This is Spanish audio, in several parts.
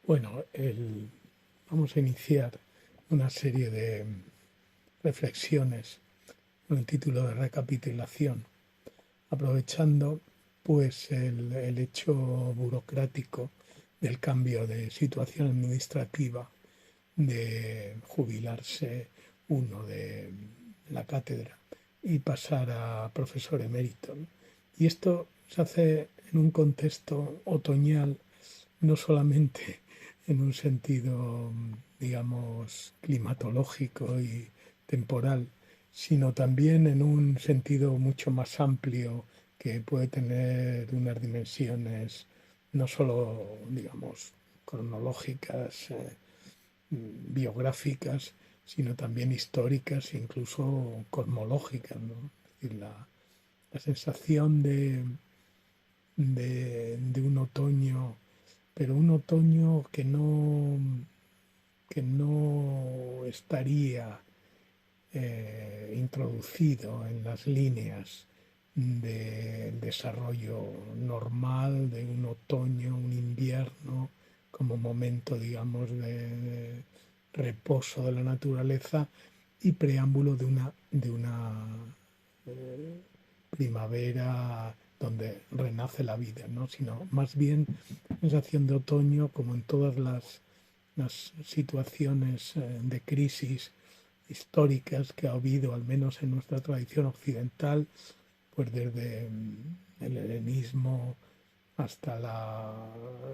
Bueno, vamos a iniciar una serie de reflexiones con el título de recapitulación, aprovechando pues el hecho burocrático del cambio de situación administrativa, de jubilarse uno de la cátedra y pasar a profesor emérito, ¿no? Y esto se hace en un contexto otoñal, no solamente en un sentido, digamos, climatológico y temporal, sino también en un sentido mucho más amplio que puede tener unas dimensiones no solo, digamos, cronológicas, biográficas, sino también históricas e incluso cosmológicas, ¿no? Es decir, la sensación de un otoño, pero un otoño que no estaría introducido en las líneas del desarrollo normal de un otoño, un invierno, como momento, digamos, de reposo de la naturaleza y preámbulo de una primavera donde renace la vida, ¿no? Sino más bien sensación de otoño, como en todas las situaciones de crisis históricas que ha habido, al menos en nuestra tradición occidental, pues desde el helenismo hasta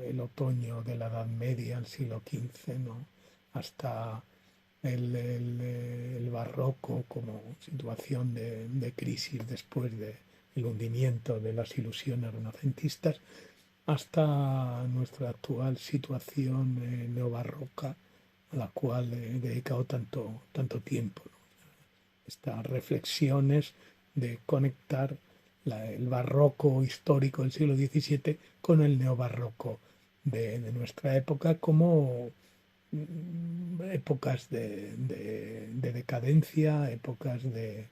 el otoño de la Edad Media, el siglo XV, ¿no? Hasta el barroco como situación de crisis después del hundimiento de las ilusiones renacentistas, hasta nuestra actual situación neobarroca, a la cual he dedicado tanto tiempo, ¿no? Estas reflexiones de conectar el barroco histórico del siglo XVII con el neobarroco de nuestra época como épocas de decadencia, épocas de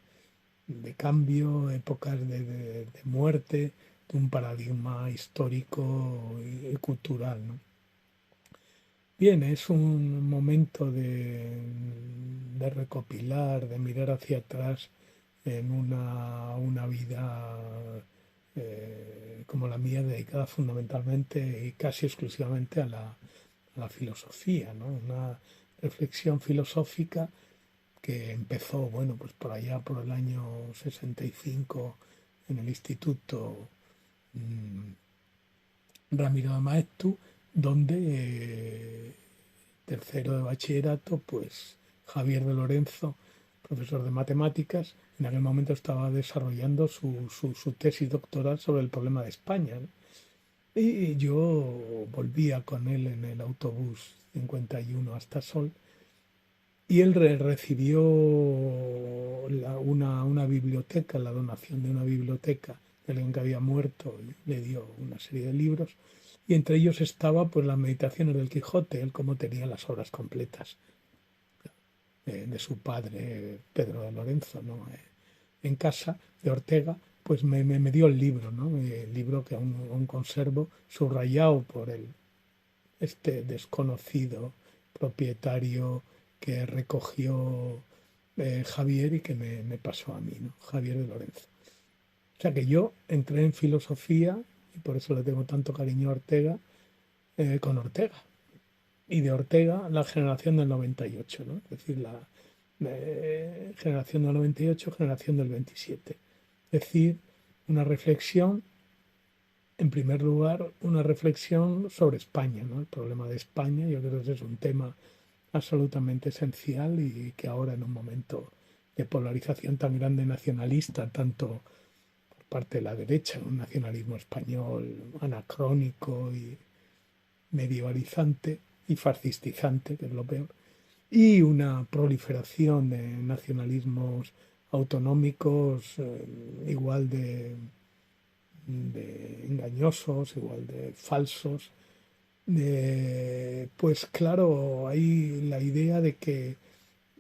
cambio, épocas de muerte de un paradigma histórico y cultural, ¿no? Bien, es un momento de recopilar, de mirar hacia atrás en una vida como la mía, dedicada fundamentalmente y casi exclusivamente a la filosofía, ¿no? Una reflexión filosófica que empezó, bueno, pues por allá por el año 65 en el Instituto Ramiro de Maeztu, donde tercero de bachillerato, pues Javier de Lorenzo, profesor de matemáticas, en aquel momento estaba desarrollando su tesis doctoral sobre el problema de España, ¿no? Y yo volvía con él en el autobús 51 hasta Sol y él recibió una biblioteca, la donación de una biblioteca de alguien que había muerto, y le dio una serie de libros y entre ellos estaba pues las meditaciones del Quijote, él como tenía las obras completas de su padre Pedro de Lorenzo, ¿no? En casa de Ortega, pues me dio el libro, ¿no? El libro que aún conservo, subrayado por este desconocido propietario que recogió Javier y que me pasó a mí, ¿no? Javier de Lorenzo. O sea que yo entré en filosofía, y por eso le tengo tanto cariño a Ortega, con Ortega. Y de Ortega la generación del 98, ¿no? Es decir, la generación del 98, generación del 27. Es decir, una reflexión, en primer lugar, una reflexión sobre España, ¿no? El problema de España, yo creo que ese es un tema absolutamente esencial y que ahora en un momento de polarización tan grande nacionalista, tanto por parte de la derecha, un nacionalismo español anacrónico y medievalizante y fascistizante, que es lo peor, y una proliferación de nacionalismos autonómicos igual de engañosos, igual de falsos. Pues claro, hay la idea de que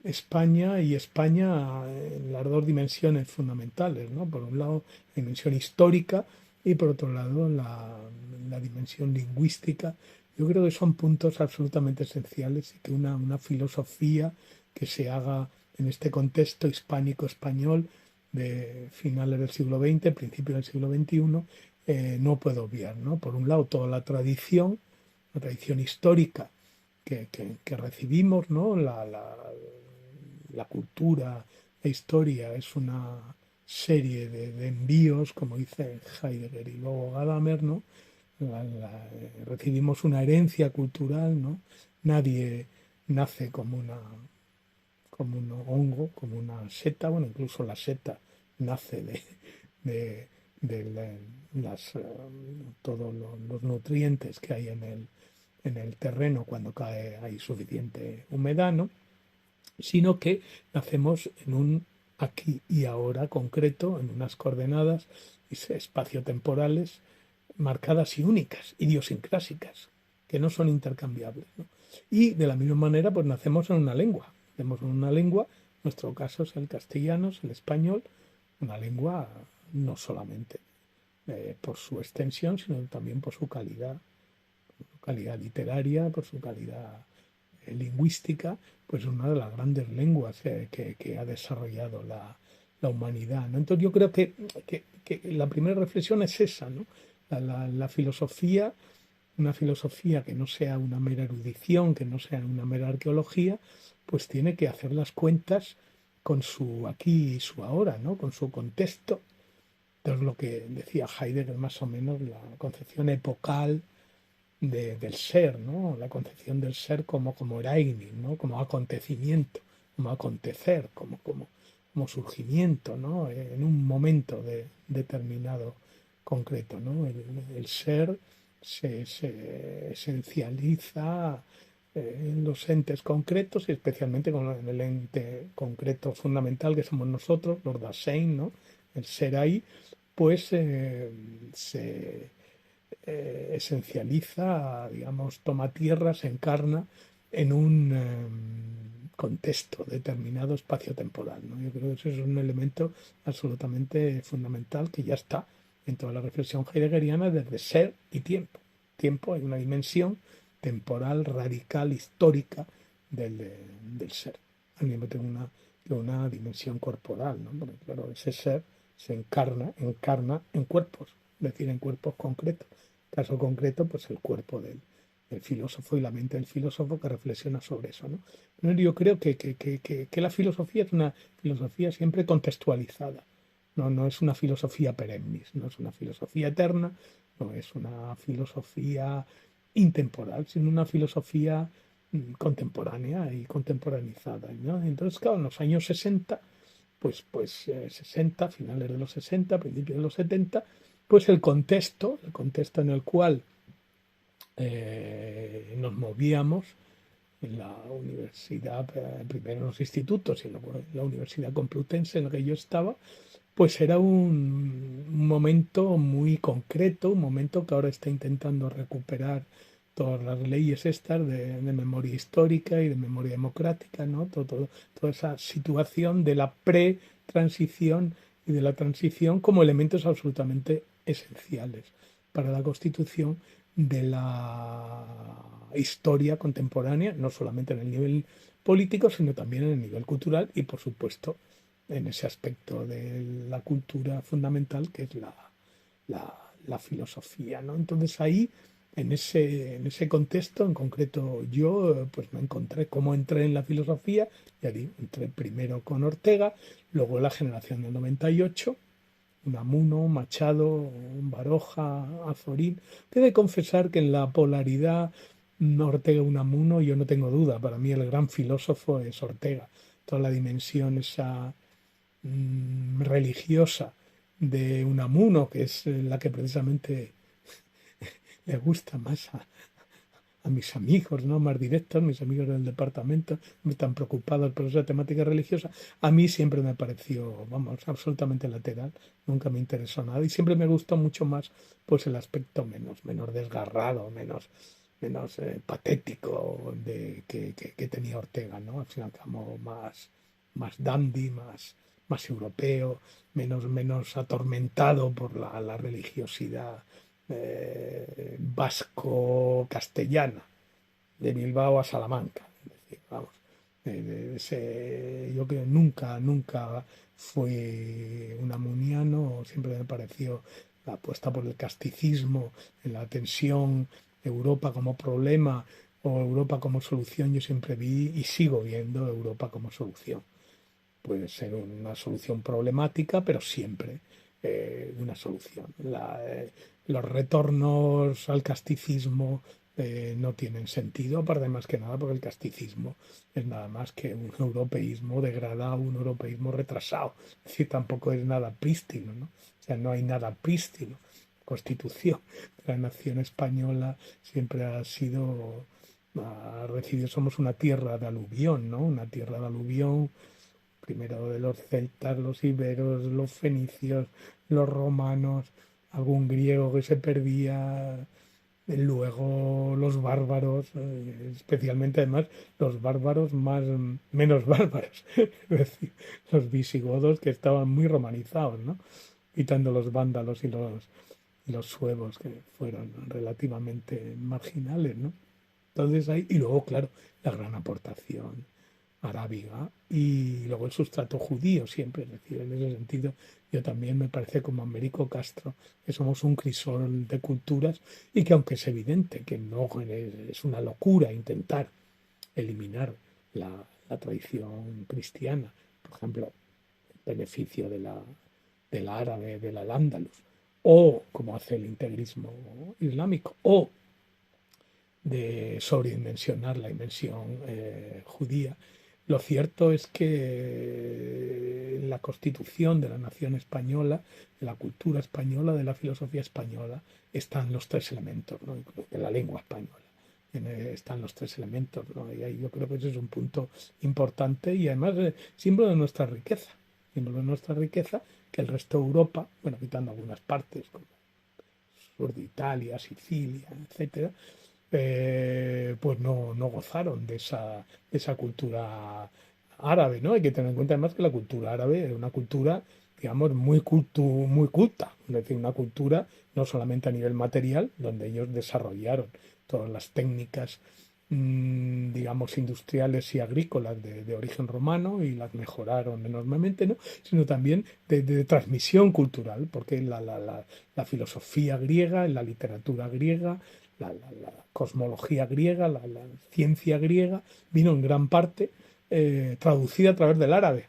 España en las dos dimensiones fundamentales, ¿no? Por un lado, la dimensión histórica y por otro lado, la dimensión lingüística Yo creo que son puntos absolutamente esenciales y que una filosofía que se haga en este contexto hispánico-español de finales del siglo XX, principios del siglo XXI, no puede obviar, ¿no? Por un lado, toda la tradición histórica que recibimos, ¿no? La cultura, la historia es una serie de envíos, como dice Heidegger y luego Gadamer, ¿no? Recibimos una herencia cultural, ¿no? Nadie nace como un hongo, como una seta, bueno, incluso la seta nace de, las, todos los nutrientes que hay en el terreno cuando cae, hay suficiente humedad, ¿no? Sino que nacemos en un aquí y ahora concreto, en unas coordenadas espaciotemporales marcadas y únicas, idiosincrásicas, que no son intercambiables, ¿no? Y de la misma manera, pues nacemos en una lengua. Nacemos en una lengua, en nuestro caso es el castellano, es el español, una lengua no solamente por su extensión, sino también por su calidad literaria, por su calidad lingüística, pues una de las grandes lenguas que ha desarrollado la humanidad, ¿no? Entonces yo creo que la primera reflexión es esa, ¿no? La filosofía, una filosofía que no sea una mera erudición, que no sea una mera arqueología, pues tiene que hacer las cuentas con su aquí y su ahora, ¿no? Con su contexto. Entonces lo que decía Heidegger más o menos, la concepción epocal del ser, ¿no? La concepción del ser como Ereignis, ¿no? Como acontecimiento, como acontecer, como surgimiento, ¿no? En un momento determinado concreto, ¿no? El ser se esencializa en los entes concretos y especialmente en el ente concreto fundamental que somos nosotros, los Dasein, ¿no? El ser ahí, pues se esencializa, digamos, toma tierra, se encarna en un contexto determinado espacio-temporal, ¿no? Yo creo que eso es un elemento absolutamente fundamental que ya está en toda la reflexión heideggeriana desde ser y tiempo. Tiempo hay una dimensión temporal, radical, histórica del ser, al mismo tiempo una dimensión corporal, ¿no? Porque claro, ese ser se encarna en cuerpos, es decir, en cuerpos concretos. Caso concreto, pues el cuerpo del filósofo y la mente del filósofo que reflexiona sobre eso, ¿no? Yo creo que la filosofía es una filosofía siempre contextualizada. No es una filosofía perennis, no es una filosofía eterna, no es una filosofía intemporal, sino una filosofía contemporánea y contemporanizada, ¿no? Entonces, claro, en los años 60, 60, finales de los 60, principios de los 70, pues el contexto en el cual nos movíamos en la universidad, primero en los institutos y luego en la Universidad Complutense en la que yo estaba, pues era un momento muy concreto, un momento que ahora está intentando recuperar todas las leyes estas de memoria histórica y de memoria democrática, ¿no? Toda esa situación de la pre-transición y de la transición como elementos absolutamente esenciales para la constitución de la historia contemporánea, no solamente en el nivel político, sino también en el nivel cultural y, por supuesto, en ese aspecto de la cultura fundamental que es la filosofía, ¿no? Entonces ahí, en ese contexto, en concreto yo, pues me encontré cómo entré en la filosofía, ya digo, entré primero con Ortega, luego la generación del 98, Unamuno, Machado, Baroja, Azorín. He de confesar que en la polaridad Ortega-Unamuno yo no tengo duda, para mí el gran filósofo es Ortega, toda la dimensión esa religiosa de Unamuno, que es la que precisamente le gusta más a mis amigos, ¿no? Más directos, mis amigos del departamento, no están preocupados por esa temática religiosa. A mí siempre me pareció, vamos, absolutamente lateral, nunca me interesó nada y siempre me gustó mucho más pues el aspecto menos desgarrado, menos patético que tenía Ortega, ¿no? Al fin y al cabo más dandy, más europeo, menos atormentado por la religiosidad vasco-castellana, de Bilbao a Salamanca. Es decir, vamos, yo creo que nunca fue un amuniano, siempre me pareció la apuesta por el casticismo, en la tensión, Europa como problema o Europa como solución. Yo siempre vi y sigo viendo Europa como solución. Puede ser una solución problemática, pero siempre una solución. Los retornos al casticismo no tienen sentido, aparte más que nada porque el casticismo es nada más que un europeísmo degradado, un europeísmo retrasado. Es decir, tampoco es nada prístino, ¿no? O sea, no hay nada prístino. Constitución de la nación española siempre ha sido, ha recibido, somos una tierra de aluvión, ¿no? Una tierra de aluvión, primero de los celtas, los iberos, los fenicios, los romanos, algún griego que se perdía, luego los bárbaros, especialmente además los bárbaros menos bárbaros, es decir, los visigodos que estaban muy romanizados, ¿no? Quitando los vándalos y los suevos que fueron relativamente marginales, ¿no? Entonces ahí, y luego, claro, la gran aportación arábiga y luego el sustrato judío siempre, es decir, en ese sentido yo también me parece como Américo Castro que somos un crisol de culturas y que aunque es evidente que no es una locura intentar eliminar la tradición cristiana, por ejemplo, el beneficio del árabe, del al-Ándalus, o como hace el integrismo islámico, o de sobredimensionar la dimensión judía. Lo cierto es que en la constitución de la nación española, de la cultura española, de la filosofía española, están los tres elementos, ¿no? De la lengua española. Están los tres elementos, ¿no? Y ahí yo creo que ese es un punto importante y además símbolo de nuestra riqueza, símbolo de nuestra riqueza que el resto de Europa, bueno, quitando algunas partes como sur de Italia, Sicilia, etcétera, pues no gozaron de esa cultura árabe, ¿no? Hay que tener en cuenta además que la cultura árabe es una cultura, digamos, muy culta, es decir, una cultura no solamente a nivel material, donde ellos desarrollaron todas las técnicas, digamos, industriales y agrícolas de origen romano y las mejoraron enormemente, ¿no? Sino también de transmisión cultural, porque la filosofía griega, la literatura griega, la cosmología griega, la ciencia griega, vino en gran parte traducida a través del árabe.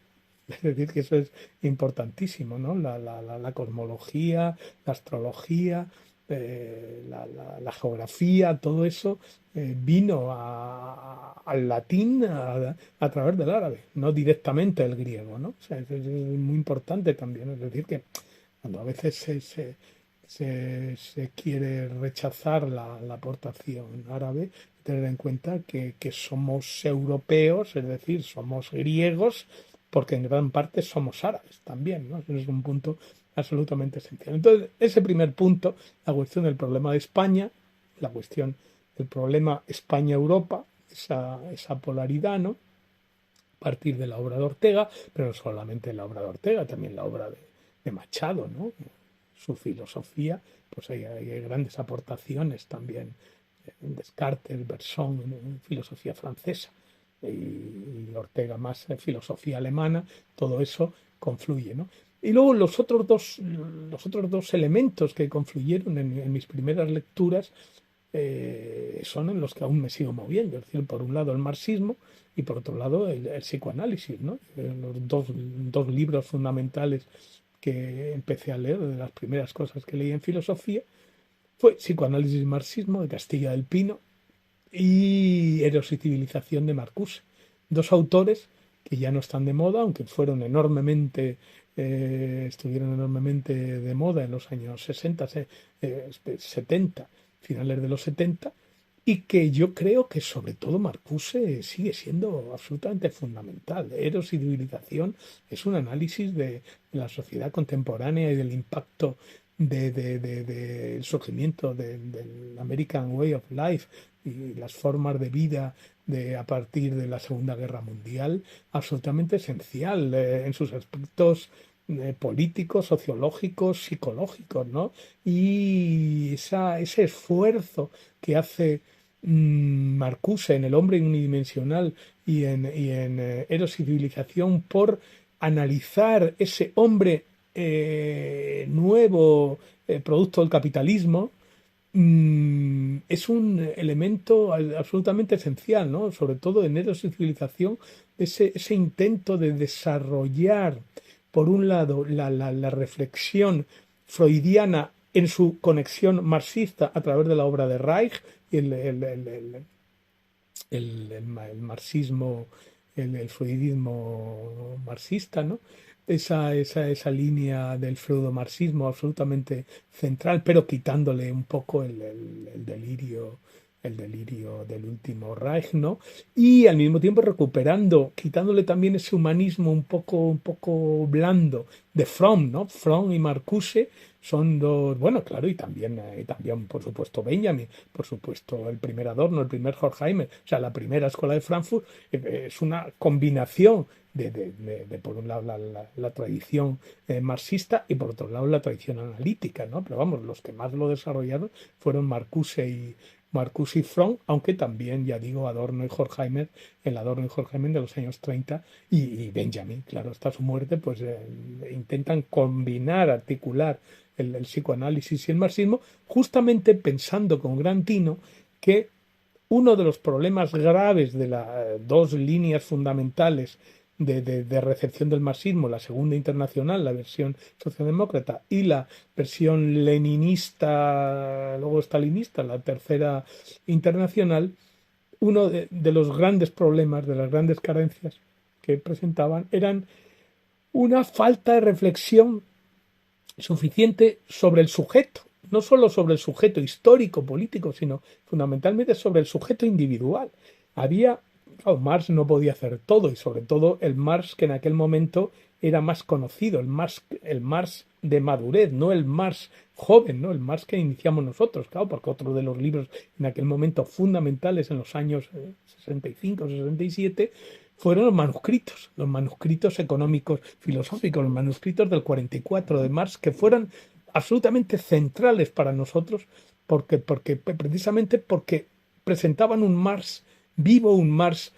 Es decir, que eso es importantísimo, ¿no? La cosmología, la astrología, la geografía, todo eso vino al latín a través del árabe, no directamente el griego, ¿no? O sea, es muy importante también. Es decir, que cuando a veces se quiere rechazar la aportación árabe, tener en cuenta que somos europeos, es decir, somos griegos, porque en gran parte somos árabes también, ¿no? Ese es un punto absolutamente esencial. Entonces, ese primer punto, la cuestión del problema de España, la cuestión del problema España-Europa, esa polaridad, ¿no? A partir de la obra de Ortega, pero no solamente la obra de Ortega, también la obra de Machado, ¿no? Su filosofía, pues hay grandes aportaciones también en Descartes, Bergson, en filosofía francesa, y Ortega más en filosofía alemana, todo eso confluye, ¿no? Y luego los otros dos elementos que confluyeron en mis primeras lecturas son en los que aún me sigo moviendo. Es decir, por un lado el marxismo y por otro lado el psicoanálisis, ¿no? Los dos libros fundamentales que empecé a leer, de las primeras cosas que leí en filosofía, fue Psicoanálisis y Marxismo de Castilla del Pino y Eros y Civilización de Marcuse. Dos autores que ya no están de moda, aunque estuvieron enormemente de moda en los años 60, 70, finales de los 70, y que yo creo que sobre todo Marcuse sigue siendo absolutamente fundamental. Eros y Civilización es un análisis de la sociedad contemporánea y del impacto del surgimiento del American Way of Life y las formas de vida a partir de la Segunda Guerra Mundial, absolutamente esencial en sus aspectos políticos, sociológicos, psicológicos, ¿no? Y ese esfuerzo que hace Marcuse en El hombre unidimensional y en Eros y civilización por analizar ese hombre nuevo, producto del capitalismo, es un elemento absolutamente esencial, ¿no? Sobre todo en Eros y civilización, ese intento de desarrollar, por un lado, la reflexión freudiana en su conexión marxista a través de la obra de Reich y el marxismo, el freudismo marxista, ¿no? Esa línea del freudomarxismo absolutamente central, pero quitándole un poco el delirio del último Reich, ¿no? Y al mismo tiempo recuperando, quitándole también ese humanismo un poco blando de Fromm, ¿no? Fromm y Marcuse son dos, bueno, claro, y también, por supuesto, Benjamin, por supuesto, el primer Adorno, el primer Horkheimer, o sea, la primera escuela de Frankfurt es una combinación por un lado, la tradición marxista y por otro lado, la tradición analítica, ¿no? Pero vamos, los que más lo desarrollaron fueron Marcuse y Fromm, aunque también, ya digo, Adorno y Horkheimer, el Adorno y Horkheimer de los años 30 y Benjamin, claro, hasta su muerte, pues intentan combinar, articular el psicoanálisis y el marxismo, justamente pensando con gran tino que uno de los problemas graves de las dos líneas fundamentales de recepción del marxismo, la segunda internacional, la versión socialdemócrata, y la versión leninista, luego stalinista, la tercera internacional, uno de los grandes problemas, de las grandes carencias que presentaban, eran una falta de reflexión suficiente sobre el sujeto, no solo sobre el sujeto histórico, político, sino fundamentalmente sobre el sujeto individual. Claro, Marx no podía hacer todo, y sobre todo el Marx que en aquel momento era más conocido, el Marx de madurez, no el Marx joven, ¿no? El Marx que iniciamos nosotros, claro, porque otro de los libros en aquel momento fundamentales en los años 65, 67 fueron los manuscritos económicos filosóficos, los manuscritos del 44 de Marx, que fueron absolutamente centrales para nosotros, precisamente porque presentaban un Marx vivo, un Marx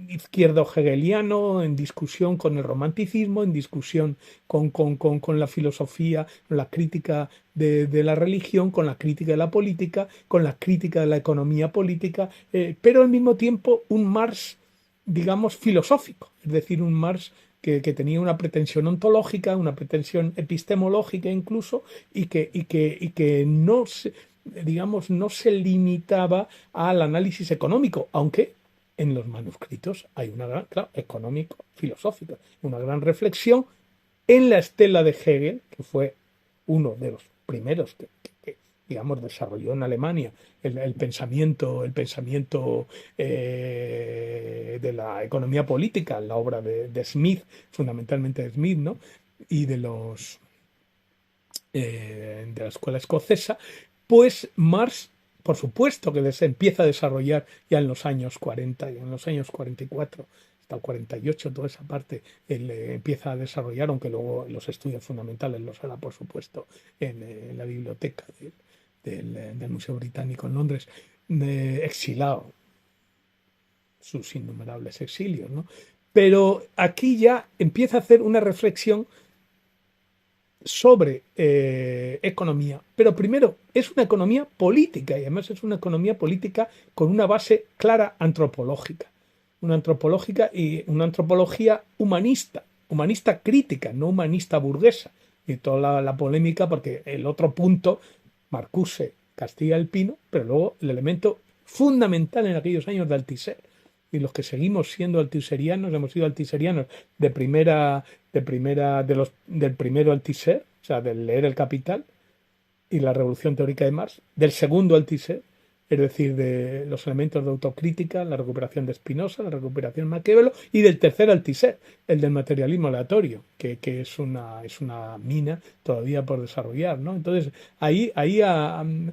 izquierdo hegeliano, en discusión con el romanticismo, en discusión con la filosofía, con la crítica de la religión, con la crítica de la política, con la crítica de la economía política, pero al mismo tiempo un Marx, digamos, filosófico, es decir, un Marx que tenía una pretensión ontológica, una pretensión epistemológica incluso, y que no se, digamos, no se limitaba al análisis económico, aunque en los manuscritos hay una gran, claro, económico-filosófica, una gran reflexión en la estela de Hegel, que fue uno de los primeros que, digamos, desarrolló en Alemania el pensamiento de la economía política, la obra de Smith, fundamentalmente de Smith, ¿no? Y de la escuela escocesa, pues Marx, por supuesto que se empieza a desarrollar ya en los años 40 y en los años 44 hasta el 48, toda esa parte él empieza a desarrollar, aunque luego los estudios fundamentales los hará, por supuesto, en la biblioteca del Museo Británico en Londres, exilado, sus innumerables exilios, ¿no? Pero aquí ya empieza a hacer una reflexión sobre economía, pero primero es una economía política, y además es una economía política con una base clara antropológica, y una antropología humanista crítica, no humanista burguesa, y toda la polémica, porque el otro punto, Marcuse Castilla el Pino, pero luego el elemento fundamental en aquellos años de Althusser, y los que seguimos siendo althuserianos, hemos sido althuserianos del primero Althusser, o sea, del leer El Capital y la Revolución Teórica de Marx, del segundo Althusser, es decir, de los elementos de autocrítica, la recuperación de Spinoza, la recuperación de Maquiavelo, y del tercer Althusser, el del materialismo aleatorio, que es una mina todavía por desarrollar, ¿no? Entonces, en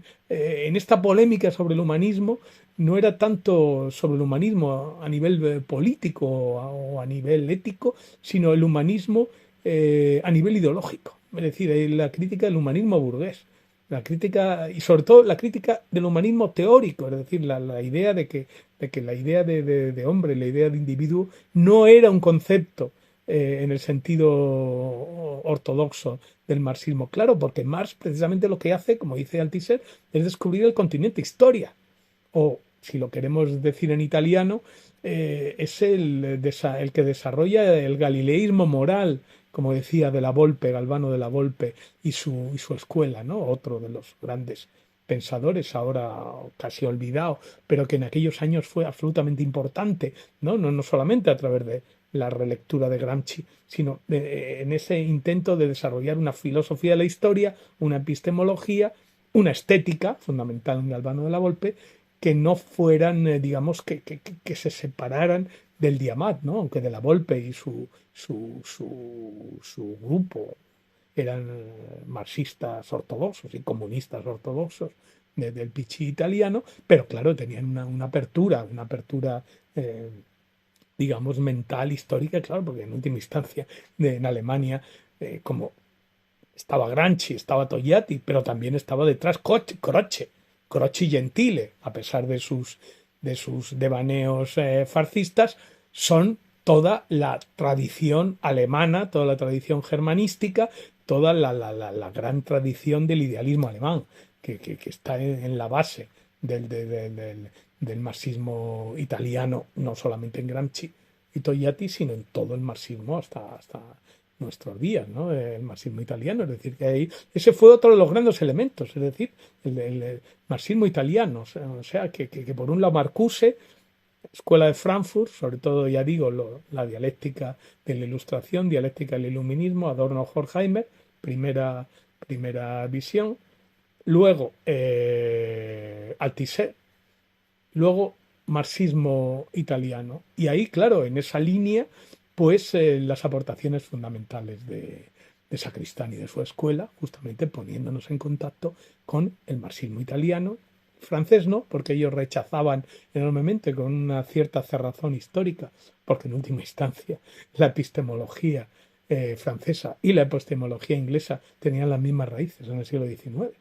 esta polémica sobre el humanismo, no era tanto sobre el humanismo a nivel político o a nivel ético, sino el humanismo a nivel ideológico, es decir, la crítica del humanismo burgués, la crítica, y sobre todo la crítica del humanismo teórico, es decir, la idea de que la idea de hombre, la idea de individuo, no era un concepto en el sentido ortodoxo del marxismo. Claro, porque Marx precisamente lo que hace, como dice Althusser, es descubrir el continente historia. O, si lo queremos decir en italiano, es el que desarrolla el galileísmo moral, como decía de la Volpe, Galvano de la Volpe, y su escuela, ¿no? Otro de los grandes pensadores, ahora casi olvidado, pero que en aquellos años fue absolutamente importante, ¿no? No solamente a través de la relectura de Gramsci, sino en ese intento de desarrollar una filosofía de la historia, una epistemología, una estética fundamental en Galvano de la Volpe, que no fueran, digamos, que se separaran del Diamat, ¿no? Aunque de la Volpe y su grupo eran marxistas ortodoxos y comunistas ortodoxos del Pichi italiano, pero claro, tenían una apertura, eh, digamos, mental, histórica, claro, porque en última instancia en Alemania, como estaba Gramsci, estaba Togliatti, pero también estaba detrás Croce Gentile, a pesar de sus devaneos fascistas, son toda la tradición alemana, toda la tradición germanística, toda la gran tradición del idealismo alemán, que está en la base del marxismo italiano, no solamente en Gramsci y Togliatti, sino en todo el marxismo hasta nuestros días, ¿no? El marxismo italiano, es decir, que ahí ese fue otro de los grandes elementos, es decir, el marxismo italiano, o sea que por un lado Marcuse, Escuela de Frankfurt, sobre todo, ya digo, la dialéctica de la Ilustración, dialéctica del Iluminismo, Adorno, Horkheimer, primera visión, luego Althusser, luego marxismo italiano. Y ahí, claro, en esa línea, pues las aportaciones fundamentales de Sacristán y de su escuela, justamente poniéndonos en contacto con el marxismo italiano, francés no, porque ellos rechazaban enormemente con una cierta cerrazón histórica, porque en última instancia la epistemología francesa y la epistemología inglesa tenían las mismas raíces en el siglo XIX,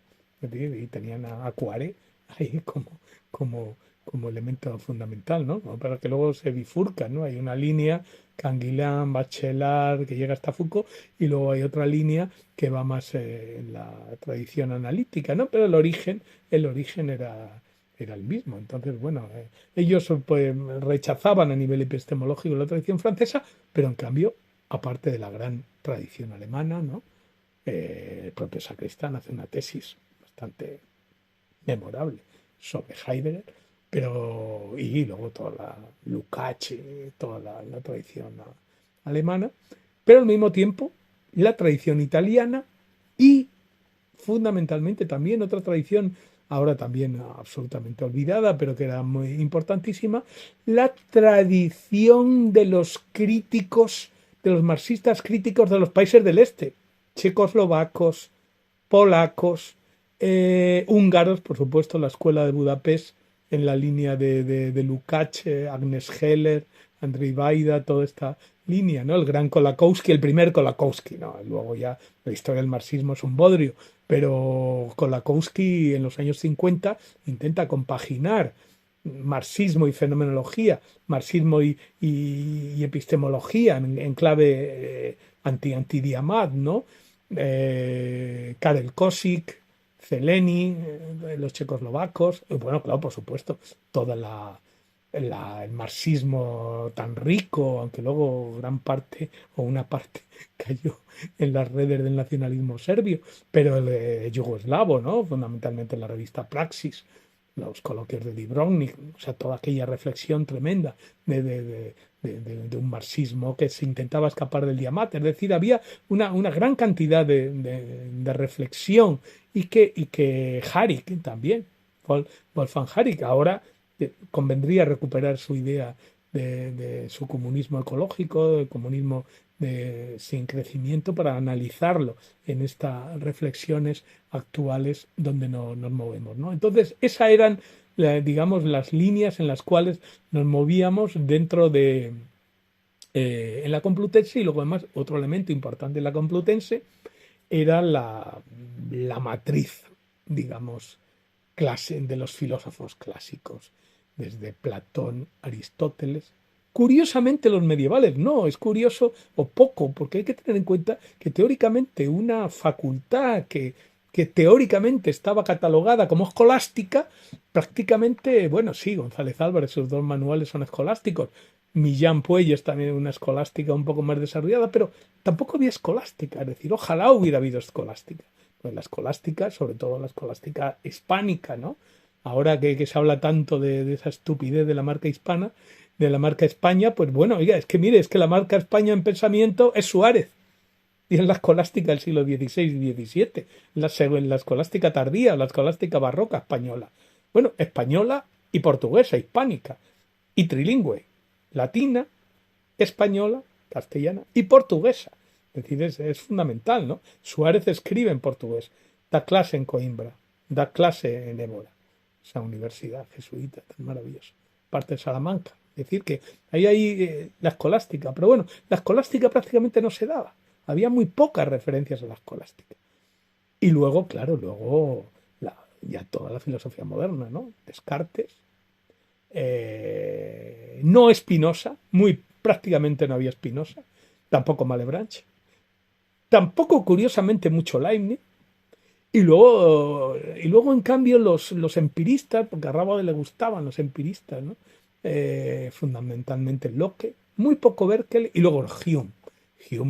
y tenían a Poiré ahí como elemento fundamental, ¿no? Pero que luego se bifurcan, ¿no? Hay una línea, Canguilhem, Bachelard, que llega hasta Foucault, y luego hay otra línea que va más en la tradición analítica, ¿no? Pero el origen era el mismo. Entonces, bueno, ellos pues, rechazaban a nivel epistemológico la tradición francesa, pero en cambio, aparte de la gran tradición alemana, ¿no? El propio Sacristán hace una tesis bastante memorable sobre Heidegger, y luego toda la Lukács, toda la tradición alemana, pero al mismo tiempo la tradición italiana y fundamentalmente también otra tradición, ahora también absolutamente olvidada, pero que era muy importantísima, la tradición de los críticos, de los marxistas críticos de los países del este, checoslovacos, polacos, húngaros, por supuesto, la escuela de Budapest en la línea de Lukács, Agnes Heller, Andrzej Wajda, toda esta línea, ¿no? El gran Kolakowski, el primer Kolakowski, ¿no? Luego ya la historia del marxismo es un bodrio, pero Kolakowski en los años 50 intenta compaginar marxismo y fenomenología, marxismo y epistemología en clave anti-Diamat, ¿no? Karel Kosik, Zeleny, los checoslovacos, y bueno, claro, por supuesto, toda el marxismo tan rico, aunque luego gran parte o una parte cayó en las redes del nacionalismo serbio, pero el yugoslavo, ¿no? Fundamentalmente en la revista Praxis, los coloquios de Dubrovnik, o sea, toda aquella reflexión tremenda de un marxismo que se intentaba escapar del Diamat. Es decir, había una gran cantidad de reflexión y que Harik también, Wolfgang Harik, ahora convendría recuperar su idea de su comunismo ecológico, del comunismo sin crecimiento, para analizarlo en estas reflexiones actuales donde nos movemos, ¿no? Entonces, esas eran, digamos, las líneas en las cuales nos movíamos dentro en la Complutense, y luego además otro elemento importante en la Complutense era la matriz, digamos, clase de los filósofos clásicos, desde Platón, Aristóteles. Curiosamente los medievales no, es curioso o poco, porque hay que tener en cuenta que teóricamente una facultad que teóricamente estaba catalogada como escolástica, prácticamente, bueno, sí, González Álvarez, sus dos manuales son escolásticos, Millán Puelles también una escolástica un poco más desarrollada, pero tampoco había escolástica, es decir, ojalá hubiera habido escolástica. Pues la escolástica, sobre todo la escolástica hispánica, ¿no? Ahora que se habla tanto de esa estupidez de la marca hispana, de la marca España, pues bueno, oiga, es que mire, es que la marca España en pensamiento es Suárez. Y es la escolástica del siglo XVI y XVII, la escolástica tardía, la escolástica barroca española. Bueno, española y portuguesa, hispánica, y trilingüe, latina, española, castellana y portuguesa. Es decir, es fundamental, ¿no? Suárez escribe en portugués, da clase en Coimbra, da clase en Évora, esa universidad jesuita tan maravillosa, parte de Salamanca. Es decir, que ahí hay la escolástica, pero bueno, la escolástica prácticamente no se daba. Había muy pocas referencias a la escolástica. Y luego, claro, ya toda la filosofía moderna, ¿no? Descartes, no Spinoza, muy prácticamente no había Spinoza, tampoco Malebranche, tampoco curiosamente mucho Leibniz, y luego en cambio los empiristas, porque a Rabelais le gustaban los empiristas, ¿no? Fundamentalmente Locke, muy poco Berkeley, y luego Hume.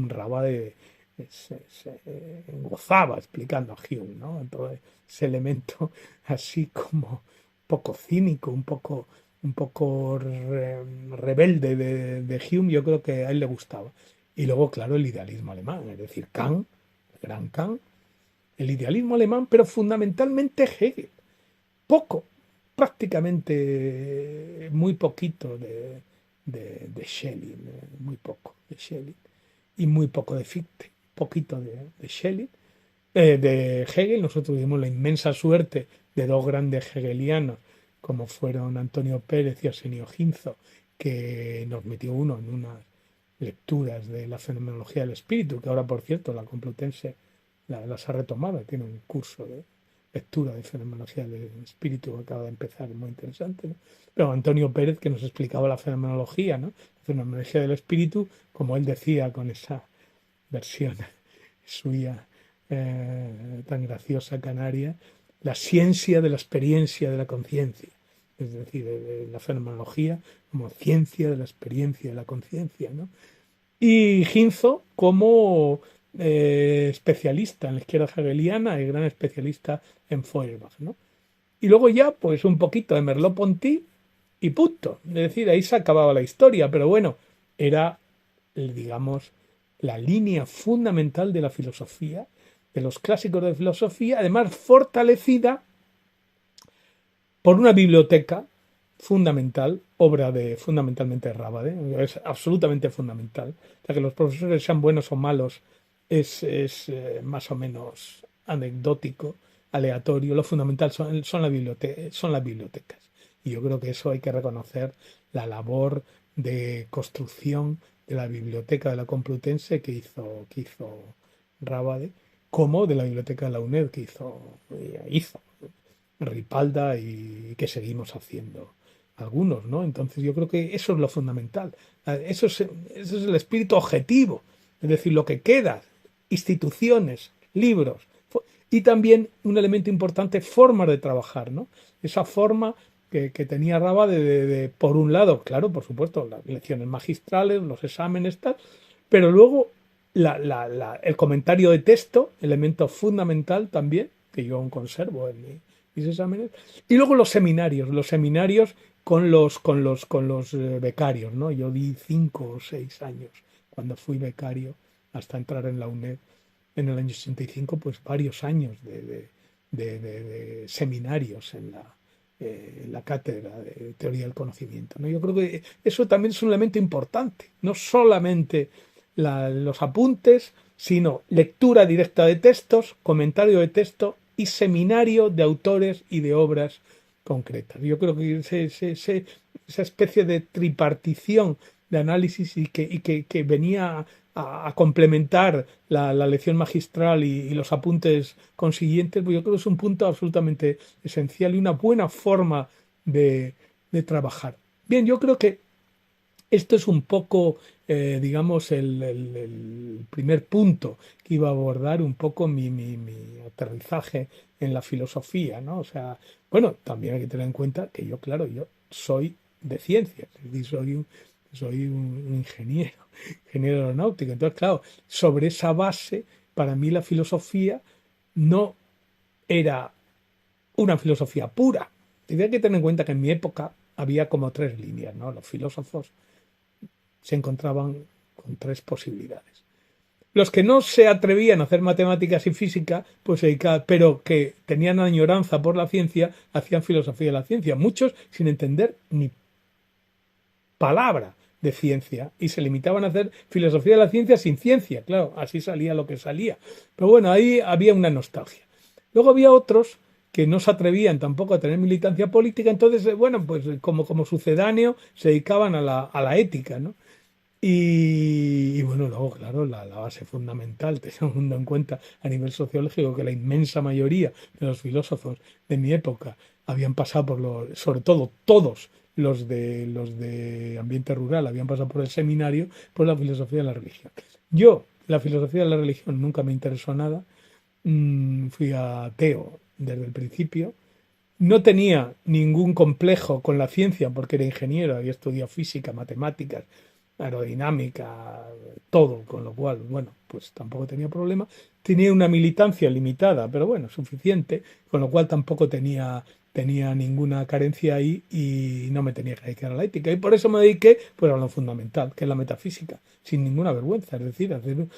Rabelais se gozaba explicando a Hume, ¿no? Todo ese elemento así como poco cínico, un poco rebelde de Hume, yo creo que a él le gustaba. Y luego, claro, el idealismo alemán, es decir, Kant, el gran Kant, el idealismo alemán, pero fundamentalmente Hegel. Poco, prácticamente muy poquito de Schelling, muy poco de Schelling, y muy poco de Fichte, poquito de Schelling, de Hegel. Nosotros tuvimos la inmensa suerte de dos grandes hegelianos, como fueron Antonio Pérez y Arsenio Ginzo, que nos metió uno en unas lecturas de la fenomenología del espíritu, que ahora, por cierto, la Complutense las ha retomado, tiene un curso de lectura de fenomenología del espíritu que acaba de empezar, muy interesante, ¿no? Pero Antonio Pérez, que nos explicaba la fenomenología, ¿no? La fenomenología del espíritu, como él decía con esa versión suya tan graciosa canaria, la ciencia de la experiencia de la conciencia, es decir, de la fenomenología como ciencia de la experiencia de la conciencia, ¿no? Y Ginzo como especialista en la izquierda hegeliana y gran especialista en Feuerbach, ¿no? Y luego ya, pues un poquito de Merleau-Ponty y punto. Es decir, ahí se acababa la historia, pero bueno, era, digamos, la línea fundamental de la filosofía, de los clásicos de filosofía, además fortalecida por una biblioteca fundamental, obra de fundamentalmente de Rabelais, es absolutamente fundamental. O sea, que los profesores sean buenos o malos es más o menos anecdótico, aleatorio. Lo fundamental son las bibliotecas. Y yo creo que eso hay que reconocer la labor de construcción de la biblioteca de la Complutense que hizo Rabelais, como de la biblioteca de la UNED que hizo Ripalda y que seguimos haciendo algunos, ¿no? Entonces yo creo que eso es lo fundamental. Eso es el espíritu objetivo, es decir, lo que queda, instituciones, libros, y también un elemento importante, formas de trabajar, ¿no? Esa forma que tenía Raba por un lado, claro, por supuesto, las lecciones magistrales, los exámenes, tal, pero luego el comentario de texto, elemento fundamental también, que yo aún conservo en mis exámenes, y luego los seminarios con los becarios, ¿no? Yo di 5 o 6 años cuando fui becario hasta entrar en la UNED en el año 65, pues varios años de seminarios en la cátedra de teoría del conocimiento, ¿no? Yo creo que eso también es un elemento importante, no solamente los apuntes, sino lectura directa de textos, comentario de texto y seminario de autores y de obras concretas. Yo creo que esa especie de tripartición de análisis y que venía a complementar la lección magistral y los apuntes consiguientes, pues yo creo que es un punto absolutamente esencial y una buena forma de, de trabajar. Bien, yo creo que esto es un poco, digamos, el primer punto que iba a abordar un poco mi aterrizaje en la filosofía, ¿no? O sea, bueno, también hay que tener en cuenta que yo, claro, yo soy de ciencias, es decir, soy un ingeniero aeronáutico. Entonces, claro, sobre esa base, para mí la filosofía no era una filosofía pura. Y hay que tener en cuenta que en mi época había como tres líneas, ¿no? Los filósofos se encontraban con tres posibilidades. Los que no se atrevían a hacer matemáticas y física, pues se dedicaban, pero que tenían añoranza por la ciencia, hacían filosofía de la ciencia, muchos sin entender ni palabra de ciencia y se limitaban a hacer filosofía de la ciencia sin ciencia, claro, así salía lo que salía. Pero bueno, ahí había una nostalgia. Luego había otros que no se atrevían tampoco a tener militancia política, entonces, bueno, pues como sucedáneo se dedicaban a la ética, ¿no? Y bueno, luego, claro, la base fundamental, teniendo en cuenta a nivel sociológico que la inmensa mayoría de los filósofos de mi época habían pasado sobre todo todos los de ambiente rural, habían pasado por el seminario, por la filosofía de la religión. Yo, la filosofía de la religión nunca me interesó nada, fui ateo desde el principio, no tenía ningún complejo con la ciencia porque era ingeniero, había estudiado física, matemáticas, aerodinámica, todo, con lo cual, bueno, pues tampoco tenía problema. Tenía una militancia limitada, pero bueno, suficiente, con lo cual tampoco tenía ninguna carencia ahí y no me tenía que dedicar a la ética. Y por eso me dediqué pues, a lo fundamental, que es la metafísica, sin ninguna vergüenza, es decir, hacer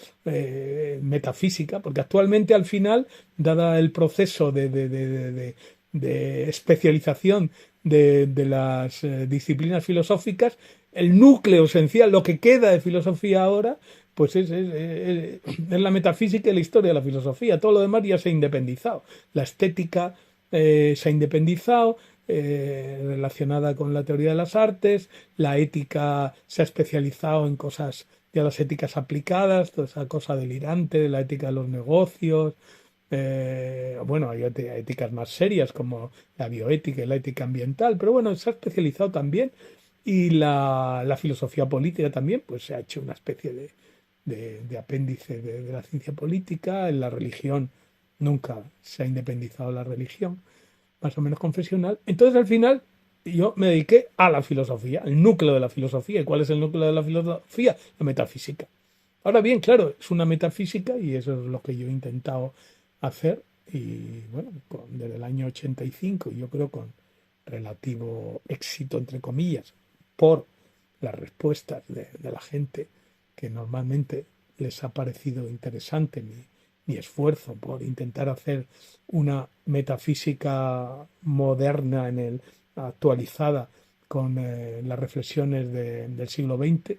metafísica, porque actualmente al final, dada el proceso de especialización de las disciplinas filosóficas, el núcleo esencial, lo que queda de filosofía ahora, pues es la metafísica y la historia de la filosofía. Todo lo demás ya se ha independizado. La estética se ha independizado, relacionada con la teoría de las artes, la ética se ha especializado en cosas, ya las éticas aplicadas, toda esa cosa delirante de la ética de los negocios. Bueno, hay éticas más serias como la bioética y la ética ambiental, pero bueno, se ha especializado también y la filosofía política también, pues se ha hecho una especie de apéndice de la ciencia política. En la religión nunca se ha independizado la religión, más o menos confesional. Entonces al final yo me dediqué a la filosofía, el núcleo de la filosofía. ¿Y cuál es el núcleo de la filosofía? La metafísica. Ahora bien, claro, es una metafísica y eso es lo que yo he intentado hacer y bueno, desde el año 85 yo creo con relativo éxito, entre comillas, por las respuestas de la gente que normalmente les ha parecido interesante mi esfuerzo por intentar hacer una metafísica moderna actualizada con las reflexiones del siglo XX.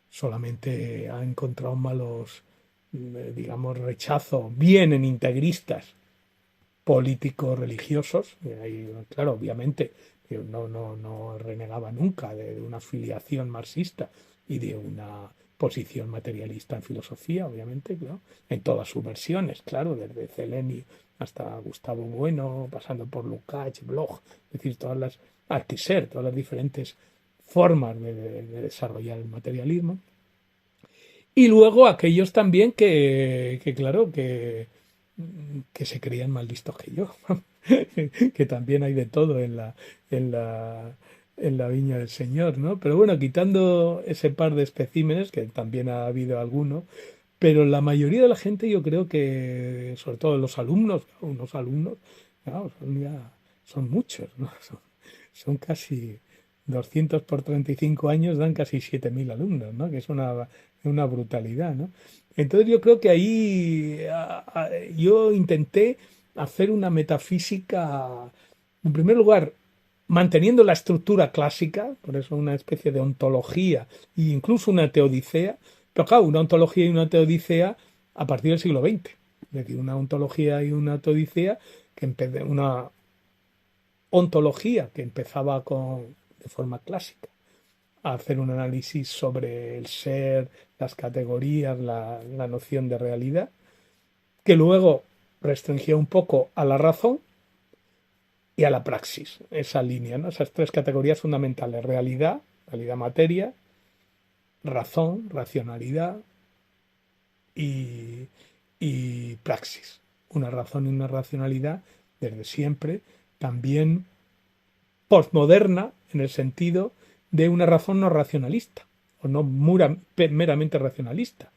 Solamente ha encontrado malos, digamos, rechazo, bien en integristas políticos religiosos. Y ahí, claro, obviamente, yo no renegaba nunca de una filiación marxista y de una posición materialista en filosofía, obviamente, claro, en todas sus versiones, claro, desde Celenio hasta Gustavo Bueno, pasando por Lukács, Bloch, es decir, Althusser, todas las diferentes formas de desarrollar el materialismo. Y luego aquellos también que claro, que se creían más listos que yo, que también hay de todo en la, en la viña del Señor, ¿no? Pero bueno, quitando ese par de especímenes, que también ha habido alguno, pero la mayoría de la gente yo creo que, sobre todo los alumnos, unos alumnos, claro, son muchos, ¿no? Son casi 200 por 35 años, dan casi 7.000 alumnos, ¿no? Que es una brutalidad, ¿no? Entonces yo creo que ahí yo intenté hacer una metafísica, en primer lugar, manteniendo la estructura clásica, por eso una especie de ontología e incluso una teodicea, pero claro, una ontología y una teodicea a partir del siglo XX. Es decir, una ontología y una teodicea, una ontología que empezaba de forma clásica a hacer un análisis sobre el ser, las categorías, la noción de realidad, que luego restringía un poco a la razón y a la praxis, esa línea, ¿no? Esas tres categorías fundamentales: realidad, realidad materia, razón, racionalidad y, y praxis. Una razón y una racionalidad desde siempre, también postmoderna en el sentido de una razón no racionalista, o no meramente racionalista,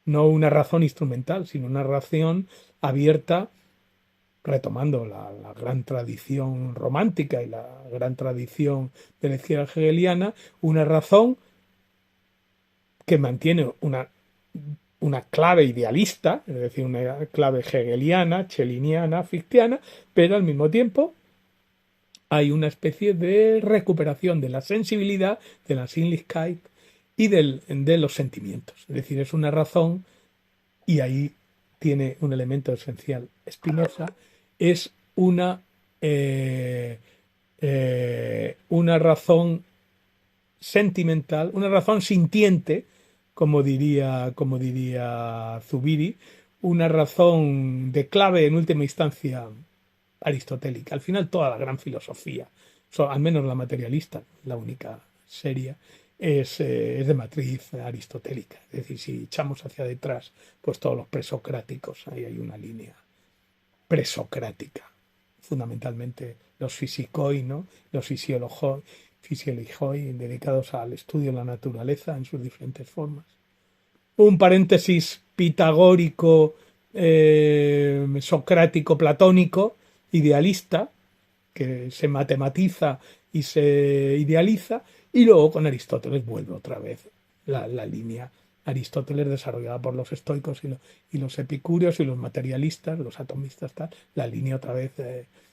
no una razón instrumental, sino una razón abierta, retomando la gran tradición romántica y la gran tradición de la izquierda hegeliana, una razón que mantiene una clave idealista, es decir, una clave hegeliana, scheliniana, fictiana, pero al mismo tiempo hay una especie de recuperación de la sensibilidad, de la Sinnlichkeit y de los sentimientos. Es decir, es una razón, y ahí tiene un elemento esencial Spinoza, es una razón sentimental, una razón sintiente, como diría Zubiri, una razón de clave en última instancia aristotélica. Al final toda la gran filosofía, al menos la materialista, la única seria, es de matriz aristotélica. Es decir, si echamos hacia detrás, pues todos los presocráticos, ahí hay una línea presocrática, fundamentalmente los fisikoi, ¿no? Los fisiologoi, dedicados al estudio de la naturaleza en sus diferentes formas. Un paréntesis pitagórico, socrático, platónico, idealista, que se matematiza y se idealiza, y luego con Aristóteles vuelve otra vez la línea Aristóteles desarrollada por los estoicos y los epicúreos y los materialistas, los atomistas, tal, la línea otra vez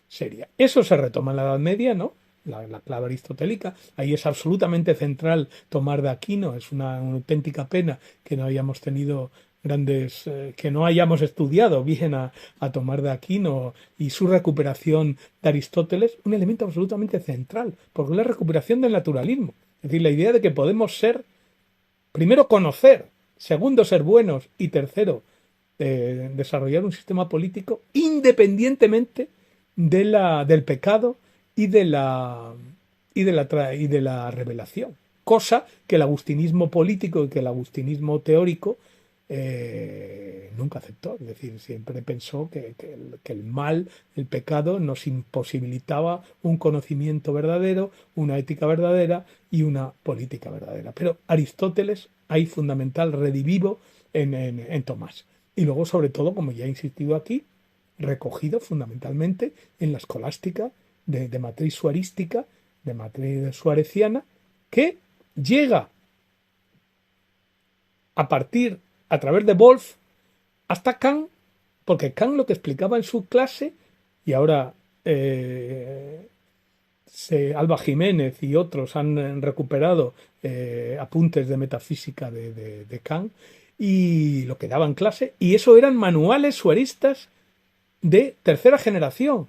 seria. Eso se retoma en la Edad Media, ¿no? La clave aristotélica. Ahí es absolutamente central Tomás de Aquino. Es una auténtica pena que no hayamos tenido que no hayamos estudiado bien a Tomás de Aquino y su recuperación de Aristóteles, un elemento absolutamente central, porque es la recuperación del naturalismo. Es decir, la idea de que podemos ser, primero, conocer, segundo, ser buenos, y tercero, desarrollar un sistema político independientemente del pecado y de la revelación. Cosa que el agustinismo político y que el agustinismo teórico nunca aceptó. Es decir, siempre pensó que el mal, el pecado, nos imposibilitaba un conocimiento verdadero, una ética verdadera y una política verdadera. Pero Aristóteles, hay fundamental redivivo en Tomás. Y luego, sobre todo, como ya he insistido aquí, recogido fundamentalmente en la escolástica de matriz suarística, de matriz suareciana, que llega a través de Wolff hasta Kant, porque Kant lo que explicaba en su clase, y ahora Alba Jiménez y otros han recuperado apuntes de metafísica de Kant, y lo que daba en clase, y eso eran manuales suaristas de tercera generación,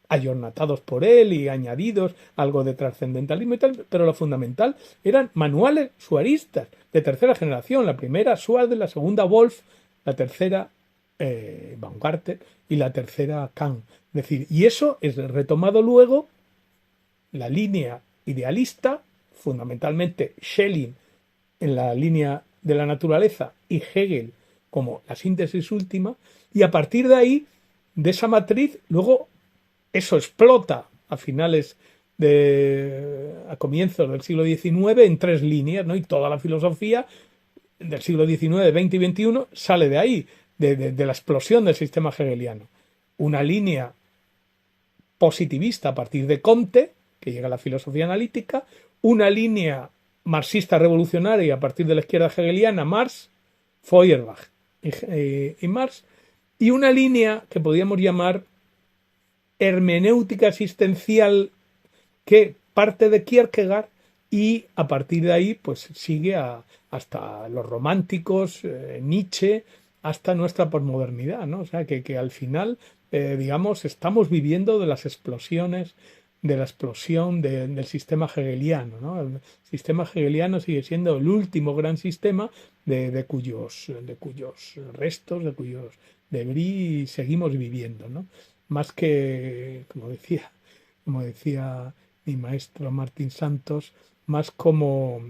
ayornatados por él y añadidos algo de trascendentalismo y tal, pero lo fundamental eran manuales suaristas de tercera generación, la primera Suarez, la segunda Wolff, la tercera Baumgarten y la tercera Kant. Es decir, y eso es retomado luego la línea idealista, fundamentalmente Schelling en la línea de la naturaleza y Hegel como la síntesis última, y a partir de ahí, de esa matriz, luego eso explota a comienzos del siglo XIX en tres líneas, ¿no? Y toda la filosofía del siglo XIX, XX y XXI sale de ahí, de la explosión del sistema hegeliano. Una línea positivista a partir de Comte, que llega a la filosofía analítica, una línea marxista revolucionaria a partir de la izquierda hegeliana, Marx, Feuerbach y Marx, y una línea que podríamos llamar hermenéutica existencial que parte de Kierkegaard y a partir de ahí pues sigue hasta los románticos, Nietzsche, hasta nuestra posmodernidad, ¿no? O sea que al final, digamos, estamos viviendo de las explosiones de la explosión del sistema hegeliano, ¿no? El sistema hegeliano sigue siendo el último gran sistema de cuyos restos, de cuyos debris seguimos viviendo, ¿no? Más que, como decía mi maestro Martín Santos, más como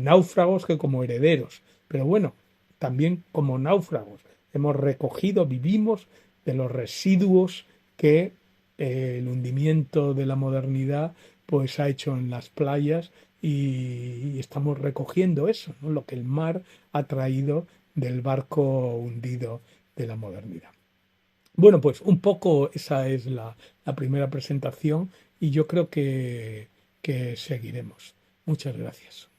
náufragos que como herederos. Pero bueno, también como náufragos. Hemos recogido, vivimos de los residuos que el hundimiento de la modernidad pues ha hecho en las playas y estamos recogiendo eso, ¿no? Lo que el mar ha traído del barco hundido de la modernidad. Bueno, pues un poco esa es la primera presentación y yo creo que seguiremos. Muchas gracias.